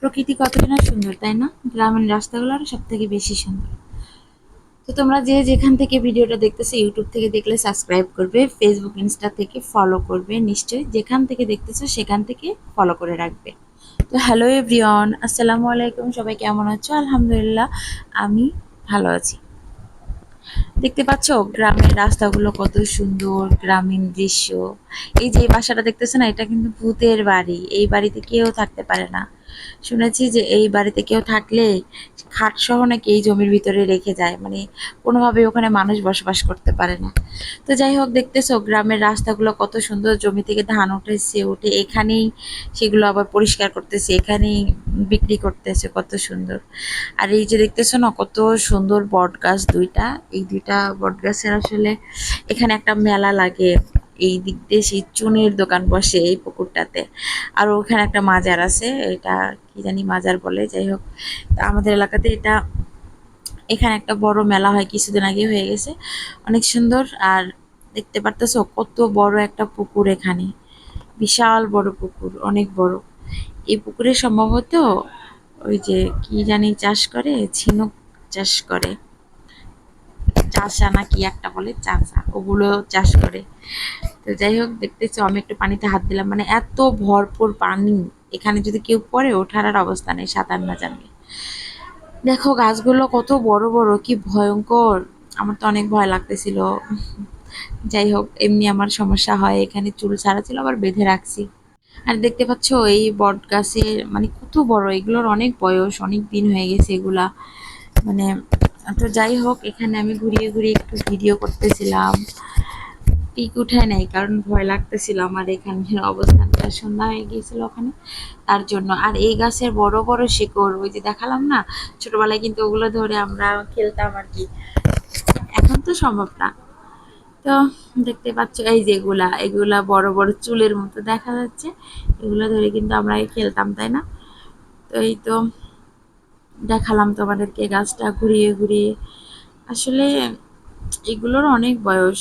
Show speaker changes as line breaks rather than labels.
প্রকৃতি কতটা না সুন্দর, তাই না? গ্রামীণ রাস্তাগুলো আরো সব থেকে বেশি সুন্দর। তো তোমরা যে যেখান থেকে ভিডিওটা দেখতেছো, ইউটিউব থেকে দেখলে সাবস্ক্রাইব করবে, ফেসবুক ইনস্টা থেকে ফলো করবে, নিশ্চয়ই যেখান থেকে দেখতেছো সেখান থেকে ফলো করে রাখবে। তো হ্যালো এভরিওয়ান, আসসালামু আলাইকুম। সবাই কেমন আছো? আলহামদুলিল্লাহ, আমি ভালো আছি। দেখতে পাচ্ছ গ্রামের রাস্তাগুলো কত সুন্দর, গ্রামীণ দৃশ্য। এই যে বাসাটা দেখতেছো না, এটা কিন্তু ভূতের বাড়ি। এই বাড়িতে কেউ থাকতে পারে না। শুনেছি যে এই বাড়িতে কেউ থাকলে খাট সহ নাকি এই জমির ভিতরে রেখে যায়, মানে কোনোভাবে ওখানে মানুষ বসবাস করতে পারে না। তো যাই হোক, দেখতেছো গ্রামের রাস্তাগুলো কত সুন্দর। জমি থেকে ধান উঠেছে, উঠে এখানেই সেগুলো আবার পরিষ্কার করতেছে, এখানেই বিক্রি করতেছে, কত সুন্দর। আর এই যে দেখতেছো না, কত সুন্দর বট গাছ দুইটা। এই দুইটা বট গাছের আসলে এখানে একটা মেলা লাগে। এই দিক দিয়ে সেই চুনের দোকান বসে এই পুকুরটাতে। আর ওখানে একটা মাজার আছে, এটা কি জানি মাজার বলে। যাই হোক, তা আমাদের এলাকাতে এটা, এখানে একটা বড় মেলা হয়, কিছুদিন আগে হয়ে গেছে, অনেক সুন্দর। আর দেখতে পারতেছো কত বড় একটা পুকুর এখানে, বিশাল বড় পুকুর, অনেক বড়। এই পুকুরে সম্ভবত ওই যে কি জানি চাষ করে, ঝিনুক চাষ করে, চাষা না কি একটা বলে, চাষা, ওগুলো চাষ করে। তো যাই হোক, দেখতেছো আমি একটু পানিতে হাত দিলাম, মানে এত ভরপুর পানি। এখানে যদি কেউ পড়ে, ওঠার আর অবস্থা নেই সাঁতার না জানলে। দেখো গাছগুলো কত বড় বড়, কি ভয়ঙ্কর। আমার তো অনেক ভয় লাগতেছিল। যাই হোক, এমনি আমার সমস্যা হয়, এখানে চুল ছাড়া ছিল, আবার বেঁধে রাখছি। আর দেখতে পাচ্ছ এই বট গাছের মানে কত বড়, এগুলোর অনেক বয়স, অনেক দিন হয়ে গেছে এগুলা, মানে। তো যাই হোক, এখানে আমি ঘুরিয়ে ঘুরিয়ে একটু ভিডিও করতেছিলাম। পিক উঠায় নাই, কারণ ভয় লাগতেছিল আমার এখানের অবস্থানটা, সন্ধ্যা হয়ে গিয়েছিল ওখানে, তার জন্য। আর এই গাছের বড় বড় শিকড়, ওই যে দেখালাম না, ছোটবেলায় কিন্তু ওগুলো ধরে আমরা খেলতাম আর কি। এখন তো সম্ভব না। তো দেখতে পাচ্ছ এই যে এগুলা, এগুলা বড় বড় চুলের মতো দেখা যাচ্ছে, এগুলো ধরে কিন্তু আমরা খেলতাম, তাই না? তো এই তো দেখালাম তোমাদেরকে গাছটা ঘুরিয়ে ঘুরিয়ে। আসলে এগুলোর অনেক বয়স।